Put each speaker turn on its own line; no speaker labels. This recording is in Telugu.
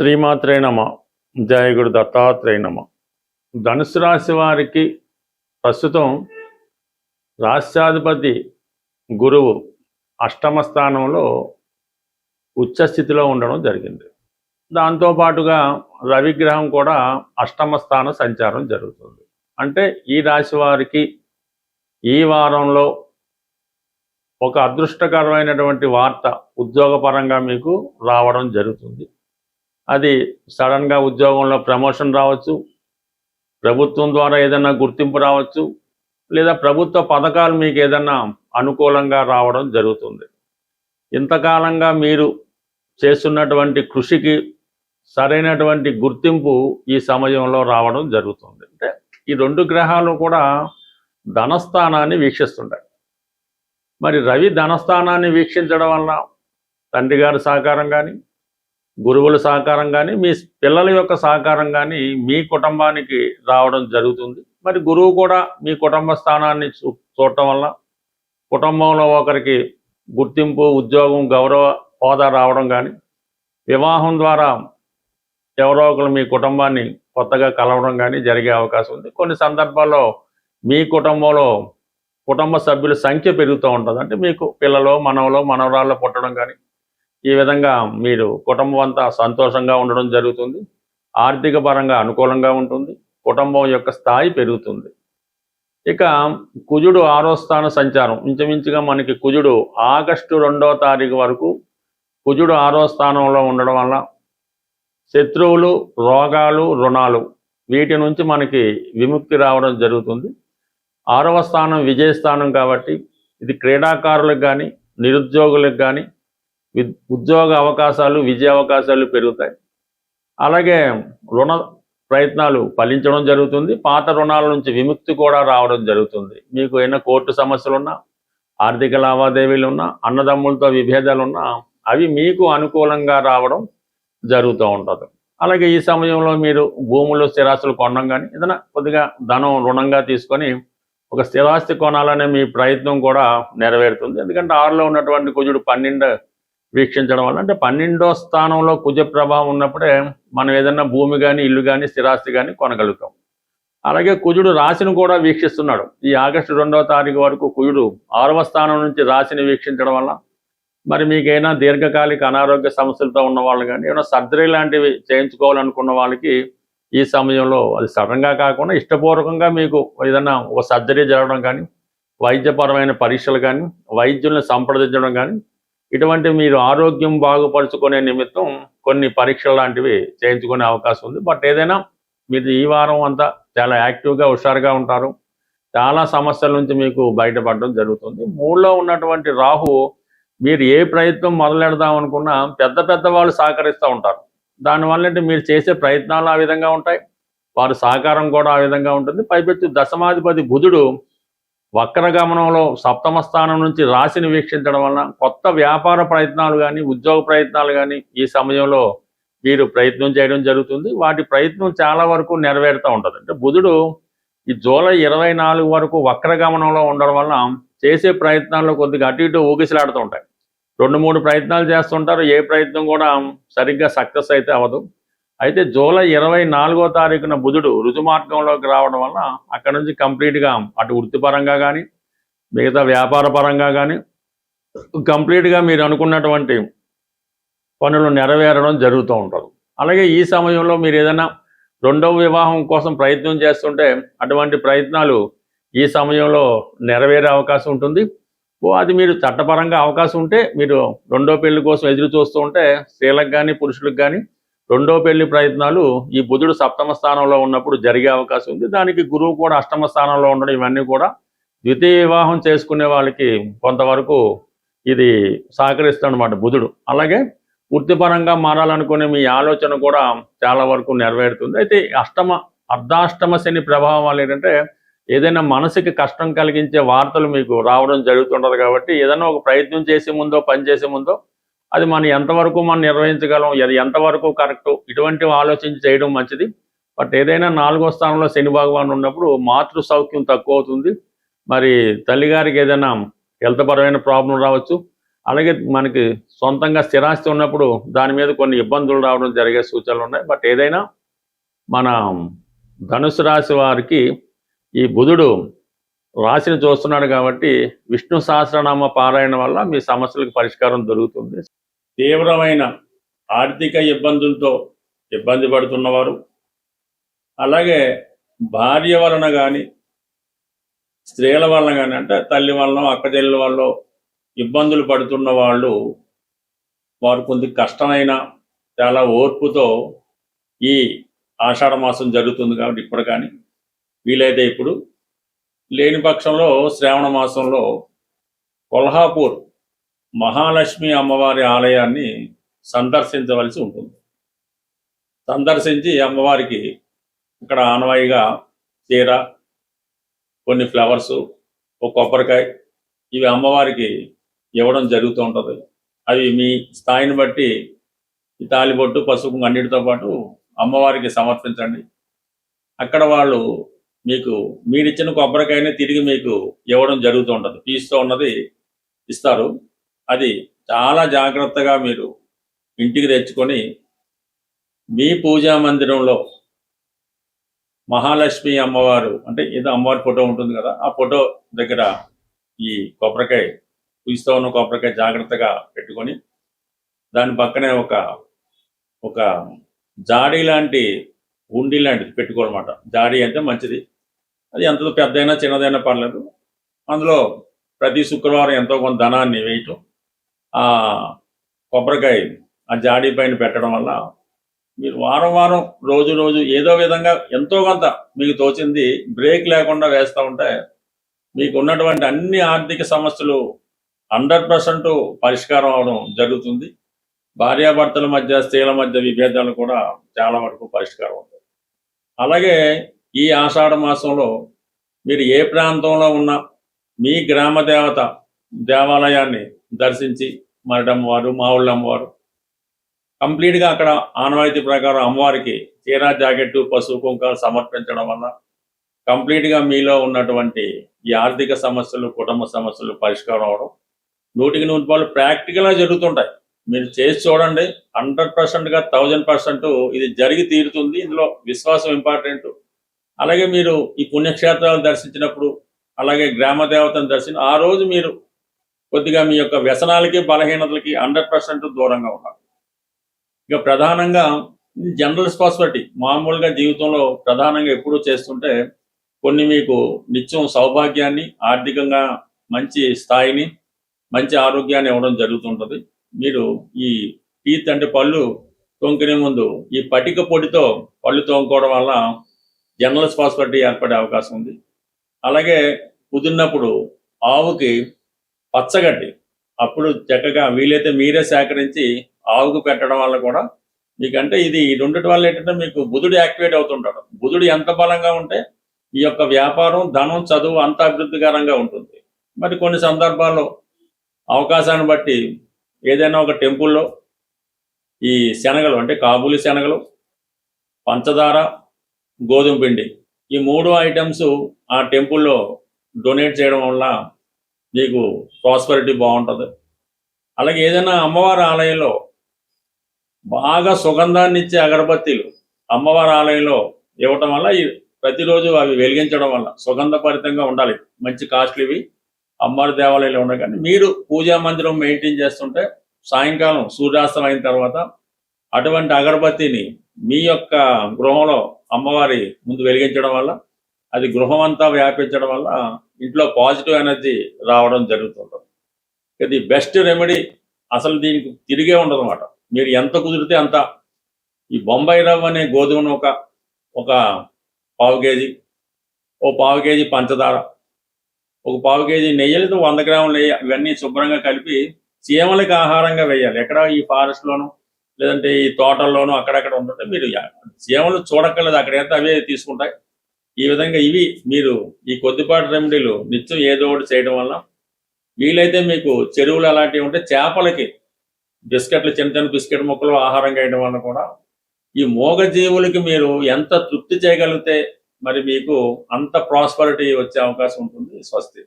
శ్రీమాత్రే నమ. జయ గురు దత్తాత్రేయ నమ. ధనుసు రాశి వారికి ప్రస్తుతం రాష్ట్రాధిపతి గురువు అష్టమ స్థానంలో ఉచ్చస్థితిలో ఉండడం జరిగింది. దాంతోపాటుగా రవిగ్రహం కూడా అష్టమ స్థాన సంచారం జరుగుతుంది. అంటే ఈ రాశి వారికి ఈ వారంలో ఒక అదృష్టకరమైనటువంటి వార్త ఉద్యోగపరంగా మీకు రావడం జరుగుతుంది. అది సడన్గా ఉద్యోగంలో ప్రమోషన్ రావచ్చు, ప్రభుత్వం ద్వారా ఏదైనా గుర్తింపు రావచ్చు, లేదా ప్రభుత్వ పథకాలు మీకు ఏదైనా అనుకూలంగా రావడం జరుగుతుంది. ఇంతకాలంగా మీరు చేస్తున్నటువంటి కృషికి సరైనటువంటి గుర్తింపు ఈ సమయంలో రావడం జరుగుతుంది. అంటే ఈ రెండు గ్రహాలు కూడా ధనస్థానాన్ని వీక్షిస్తుంటాయి. మరి రవి ధనస్థానాన్ని వీక్షించడం వల్ల తండ్రి గారి సహకారం కానీ, గురువుల సహకారం కానీ, మీ పిల్లల యొక్క సహకారం కానీ మీ కుటుంబానికి రావడం జరుగుతుంది. మరి గురువు కూడా మీ కుటుంబ స్థానాన్ని చూడటం వల్ల కుటుంబంలో ఒకరికి గుర్తింపు, ఉద్యోగం, గౌరవ హోదా రావడం కానీ, వివాహం ద్వారా ఎవరో ఒకరు మీ కుటుంబాన్ని కొత్తగా కలవడం కానీ జరిగే అవకాశం ఉంది. కొన్ని సందర్భాల్లో మీ కుటుంబంలో కుటుంబ సభ్యుల సంఖ్య పెరుగుతూ ఉంటుంది. అంటే మీకు పిల్లలు, మనవలు, మనవరాళ్ళు పుట్టడం కానీ, ఈ విధంగా మీరు కుటుంబం అంతా సంతోషంగా ఉండడం జరుగుతుంది. ఆర్థిక పరంగా అనుకూలంగా ఉంటుంది. కుటుంబం యొక్క స్థాయి పెరుగుతుంది. ఇక కుజుడు 6వ స్థాన సంచారం, ఇంచుమించుగా మనకి కుజుడు ఆగస్టు 2వ తారీఖు వరకు కుజుడు 6వ స్థానంలో ఉండడం వల్ల శత్రువులు, రోగాలు, రుణాలు వీటి నుంచి మనకి విముక్తి రావడం జరుగుతుంది. 6వ స్థానం విజయస్థానం కాబట్టి ఇది క్రీడాకారులకు కానీ, నిరుద్యోగులకు కానీ ఉద్యోగ అవకాశాలు, విజయ అవకాశాలు పెరుగుతాయి. అలాగే రుణ ప్రయత్నాలు ఫలించడం జరుగుతుంది. పాత రుణాల నుంచి విముక్తి కూడా రావడం జరుగుతుంది. మీకు ఏమైనా కోర్టు సమస్యలున్నా, ఆర్థిక లావాదేవీలున్నా, అన్నదమ్ములతో విభేదాలున్నా అవి మీకు అనుకూలంగా రావడం జరుగుతూ ఉంటుంది. అలాగే ఈ సమయంలో మీరు భూములు, స్థిరాస్తులు కొనడం కానీ, ఏదైనా కొద్దిగా ధనం రుణంగా తీసుకొని ఒక స్థిరాస్తి కొనాలనే మీ ప్రయత్నం కూడా నెరవేరుతుంది. ఎందుకంటే 6లో ఉన్నటువంటి కుజుడు 12 వీక్షించడం వల్ల, అంటే 12వ స్థానంలో కుజ ప్రభావం ఉన్నప్పుడే మనం ఏదైనా భూమి కానీ, ఇల్లు కానీ, స్థిరాస్తి కానీ కొనగలుగుతాం. అలాగే కుజుడు రాశిని కూడా వీక్షిస్తున్నాడు. ఈ ఆగస్టు 2వ తారీఖు వరకు కుజుడు 6వ స్థానం నుంచి రాశిని వీక్షించడం వల్ల మరి మీకైనా దీర్ఘకాలిక అనారోగ్య సమస్యలతో ఉన్న వాళ్ళు కానీ, ఏమైనా సర్జరీ లాంటివి చేయించుకోవాలనుకున్న వాళ్ళకి ఈ సమయంలో అది సడన్గా కాకుండా ఇష్టపూర్వకంగా మీకు ఏదైనా ఒక సర్జరీ జరగడం కానీ, వైద్యపరమైన పరీక్షలు కానీ, వైద్యుల్ని సంప్రదించడం కానీ, ఇటువంటి మీరు ఆరోగ్యం బాగుపరుచుకునే నిమిత్తం కొన్ని పరీక్షలు లాంటివి చేయించుకునే అవకాశం ఉంది. బట్ ఏదైనా మీరు ఈ వారం అంతా చాలా యాక్టివ్గా, హుషారుగా ఉంటారు. చాలా సమస్యల నుంచి మీకు బయటపడడం జరుగుతుంది. 3లో ఉన్నటువంటి రాహు మీరు ఏ ప్రయత్నం మొదలెడదాం అనుకున్నా పెద్ద వాళ్ళు సహకరిస్తూ ఉంటారు. దానివల్ల అంటే మీరు చేసే ప్రయత్నాలు ఆ విధంగా ఉంటాయి, వారి సహకారం కూడా ఆ విధంగా ఉంటుంది. పైపెచ్చు దశమాధిపతి బుధుడు వక్రగమనంలో 7వ స్థానం నుంచి రాశిని వీక్షించడం వలన కొత్త వ్యాపార ప్రయత్నాలు కానీ, ఉద్యోగ ప్రయత్నాలు కానీ ఈ సమయంలో మీరు ప్రయత్నం చేయడం జరుగుతుంది. వాటి ప్రయత్నం చాలా వరకు నెరవేరుతూ ఉంటుంది. అంటే బుధుడు ఈ జూలై 24 వరకు వక్రగమనంలో ఉండడం వలన చేసే ప్రయత్నాల్లో కొద్దిగా అటు ఇటు ఊగిసలాడుతూ ఉంటాయి. 2-3 ప్రయత్నాలు చేస్తుంటారు. ఏ ప్రయత్నం కూడా సరిగ్గా సక్సెస్ అయితే అవ్వదు. అయితే జూలై 24వ తారీఖున బుధుడు రుజుమార్గంలోకి రావడం వల్ల అక్కడ నుంచి కంప్లీట్గా అటు వృత్తిపరంగా కానీ, మిగతా వ్యాపార పరంగా కానీ కంప్లీట్గా మీరు అనుకున్నటువంటి పనులు నెరవేరడం జరుగుతూ ఉంటుంది. అలాగే ఈ సమయంలో మీరు ఏదైనా 2వ వివాహం కోసం ప్రయత్నం చేస్తుంటే అటువంటి ప్రయత్నాలు ఈ సమయంలో నెరవేరే అవకాశం ఉంటుంది. అది మీరు చట్టపరంగా అవకాశం ఉంటే మీరు 2వ పెళ్లి కోసం ఎదురు చూస్తూ ఉంటే స్త్రీలకు కానీ, పురుషులకు కానీ 2వ పెళ్లి ప్రయత్నాలు ఈ బుధుడు 7వ స్థానంలో ఉన్నప్పుడు జరిగే అవకాశం ఉంది. దానికి గురువు కూడా 8వ స్థానంలో ఉండడం, ఇవన్నీ కూడా ద్వితీయ వివాహం చేసుకునే వాళ్ళకి కొంతవరకు ఇది సహకరిస్తాడనమాట బుధుడు. అలాగే వృత్తిపరంగా మారాలనుకునే మీ ఆలోచన కూడా చాలా వరకు నెరవేరుతుంది. అయితే అర్ధాష్టమ శని ప్రభావం వల్ల ఏంటంటే ఏదైనా మనసుకి కష్టం కలిగించే వార్తలు మీకు రావడం జరుగుతుంటుంది. కాబట్టి ఏదైనా ఒక ప్రయత్నం చేసే ముందో, పని చేసే ముందో అది మనం ఎంతవరకు మనం నిర్వహించగలం, అది ఎంతవరకు కరెక్టు, ఇటువంటివి ఆలోచించి చేయడం మంచిది. బట్ ఏదైనా 4వ స్థానంలో శని భగవాన్ ఉన్నప్పుడు మాతృ సౌఖ్యం తక్కువ అవుతుంది. మరి తల్లిగారికి ఏదైనా హెల్త్ పరమైన ప్రాబ్లం రావచ్చు. అలాగే మనకి సొంతంగా స్థిరాస్తి ఉన్నప్పుడు దాని మీద కొన్ని ఇబ్బందులు రావడం జరిగే సూచనలు ఉన్నాయి. బట్ ఏదైనా మన ధనుసు రాశి వారికి ఈ బుధుడు రాశిని చూస్తున్నాడు కాబట్టి విష్ణు సహస్రనామ పారాయణ వల్ల మీ సమస్యలకు పరిష్కారం దొరుకుతుంది. తీవ్రమైన ఆర్థిక ఇబ్బందులతో ఇబ్బంది పడుతున్నవారు, అలాగే భార్య వలన కానీ స్త్రీల వలన కానీ, అంటే తల్లి వలన అక్క చెల్లెల వల్ల ఇబ్బందులు పడుతున్న వాళ్ళు, వారు కొంత కష్టమైన చాలా ఓర్పుతో ఈ ఆషాఢ మాసం జరుగుతుంది కాబట్టి ఇప్పుడు కానీ వీలైతే ఇప్పుడు, లేని పక్షంలో శ్రావణ మాసంలో కొల్హాపూర్ మహాలక్ష్మి అమ్మవారి ఆలయాన్ని సందర్శించవలసి ఉంటుంది. సందర్శించి అమ్మవారికి ఇక్కడ ఆనవాయిగా చీర, కొన్ని ఫ్లవర్సు, ఒక కొబ్బరికాయ ఇవి అమ్మవారికి ఇవ్వడం జరుగుతూ ఉంటుంది. అవి మీ స్థాయిని బట్టి ఈ తాలిబొట్టు, పసుపు అన్నిటితో పాటు అమ్మవారికి సమర్పించండి. అక్కడ వాళ్ళు మీకు మీరిచ్చిన కొబ్బరికాయనే తిరిగి మీకు ఇవ్వడం జరుగుతూ ఉంటుంది. పీస్తో ఉన్నది ఇస్తారు. అది చాలా జాగ్రత్తగా మీరు ఇంటికి తెచ్చుకొని మీ పూజా మందిరంలో మహాలక్ష్మి అమ్మవారు, అంటే ఏదో అమ్మవారి ఫోటో ఉంటుంది కదా, ఆ ఫోటో దగ్గర ఈ కొబ్బరికాయ, పీస్తో ఉన్న కొబ్బరికాయ జాగ్రత్తగా పెట్టుకొని దాని పక్కనే ఒక జాడీ లాంటి హుండీ లాంటిది పెట్టుకోవాలన్నమాట. జాడీ అంటే మంచిది, అది ఎంత పెద్దైనా చిన్నదైనా పర్లేదు. అందులో ప్రతి శుక్రవారం ఎంతో కొంత ధనాన్ని వేయటం, ఆ కొబ్బరికాయ ఆ జాడీ పైన పెట్టడం వల్ల మీరు వారం వారం రోజు రోజు ఏదో విధంగా ఎంతో కొంత మీకు తోచింది బ్రేక్ లేకుండా వేస్తూ ఉంటే మీకు ఉన్నటువంటి అన్ని ఆర్థిక సమస్యలు 100% పరిష్కారం అవడం జరుగుతుంది. భార్యాభర్తల మధ్య, స్త్రీల మధ్య విభేదాలు కూడా చాలా వరకు పరిష్కారం అవుతాయి. అలాగే ఈ ఆషాఢ మాసంలో మీరు ఏ ప్రాంతంలో ఉన్న మీ గ్రామ దేవత దేవాలయాన్ని దర్శించి, మరడమ్మవారు, మావుళ్ళ అమ్మవారు, కంప్లీట్గా అక్కడ ఆనవాయితీ ప్రకారం అమ్మవారికి చీరా, జాకెట్టు, పసుపు, కుంకాలు సమర్పించడం వల్ల కంప్లీట్గా మీలో ఉన్నటువంటి ఈ ఆర్థిక సమస్యలు, కుటుంబ సమస్యలు పరిష్కారం అవడం 100% ప్రాక్టికల్గా జరుగుతుంటాయి. మీరు చేసి చూడండి. 100%గా 1000% ఇది జరిగి తీరుతుంది. ఇందులో విశ్వాసం ఇంపార్టెంట్. అలాగే మీరు ఈ పుణ్యక్షేత్రాలు దర్శించినప్పుడు, అలాగే గ్రామ దేవతను దర్శించి ఆ రోజు మీరు కొద్దిగా మీ యొక్క వ్యసనాలకి, బలహీనతలకి 100% దూరంగా ఉండాలి. ఇక ప్రధానంగా జనరల్ ప్రాస్పెరిటీ, మామూలుగా జీవితంలో ప్రధానంగా ఎప్పుడూ చేస్తుంటే కొన్ని మీకు నిత్యం సౌభాగ్యాన్ని, ఆర్థికంగా మంచి స్థాయిని, మంచి ఆరోగ్యాన్ని ఇవ్వడం జరుగుతుంటుంది. మీరు ఈ టీత్ అంటే పళ్ళు తోముకునే ముందు ఈ పటిక పొడితో పళ్ళు తోముకోవడం వల్ల జనరల్ ప్రాస్పెరిటీ ఏర్పడే అవకాశం ఉంది. అలాగే కుదిరినప్పుడు ఆవుకి పచ్చగడ్డి అప్పుడు చక్కగా వీలైతే మీరే సేకరించి ఆవుకు పెట్టడం వల్ల కూడా మీకంటే ఇది రెండిటి వల్ల ఏంటంటే మీకు బుధుడు యాక్టివేట్ అవుతుంటాడు. బుధుడు ఎంత బలంగా ఉంటే ఈ యొక్క వ్యాపారం, ధనం, చదువు అంత అభివృద్ధికరంగా ఉంటుంది. మరి కొన్ని సందర్భాల్లో అవకాశాన్ని బట్టి ఏదైనా ఒక టెంపుల్లో ఈ శనగలు, అంటే కాబూలి శనగలు, పంచదార, గోధుమ పిండి, ఈ 3 ఐటమ్స్ ఆ టెంపుల్లో డొనేట్ చేయడం వల్ల మీకు ప్రాస్పెరిటీ బాగుంటుంది. అలాగే ఏదైనా అమ్మవారి ఆలయంలో బాగా సుగంధాన్ని ఇచ్చే అగరబత్తీలు అమ్మవారి ఆలయంలో ఇవ్వటం వల్ల ప్రతిరోజు అవి వెలిగించడం వల్ల సుగంధభరితంగా ఉండాలి. మంచి కాస్ట్లీవి అమ్మవారి దేవాలయంలో ఉన్నాయి. కానీ మీరు పూజా మందిరం మెయింటైన్ చేస్తుంటే సాయంకాలం సూర్యాస్తం అయిన తర్వాత అటువంటి అగరబత్తిని మీ యొక్క గృహంలో అమ్మవారి ముందు వెలిగించడం వల్ల అది గృహం అంతా వ్యాపించడం వల్ల ఇంట్లో పాజిటివ్ ఎనర్జీ రావడం జరుగుతుంటుంది. ఇది బెస్ట్ రెమెడీ. అసలు దీనికి తిరిగే ఉండదు అన్నమాట. మీరు ఎంత కుదిరితే అంత ఈ బొంబాయి రవ్వ అనే గోధుమను ఒక పావు కేజీ, ఓ పావు కేజీ పంచదార, ఒక పావు కేజీ నెయ్యి, 100 గ్రాముల నెయ్యి, ఇవన్నీ శుభ్రంగా కలిపి చీమలకి ఆహారంగా వేయాలి. ఎక్కడ ఈ ఫారెస్ట్లోనూ లేదంటే ఈ తోటల్లోనూ అక్కడక్కడ ఉంటుంటే మీరు చీమలు చూడక్కర్లేదు, అక్కడ ఎంత అవే తీసుకుంటాయి. ఈ విధంగా ఇవి మీరు ఈ కొద్దిపాటి రెమెడీలు నిత్యం ఏదో ఒకటి చేయడం వల్ల వీలైతే మీకు చెరువులు అలాంటివి ఉంటే చేపలకి బిస్కెట్లు, చిన్న చిన్న బిస్కెట్ ముక్కలు ఆహారంగా వేయడం వల్ల కూడా ఈ మూగ జీవులకి మీరు ఎంత తృప్తి చేయగలిగితే మరి మీకు అంత ప్రాస్పరిటీ వచ్చే అవకాశం ఉంటుంది. స్వస్తి.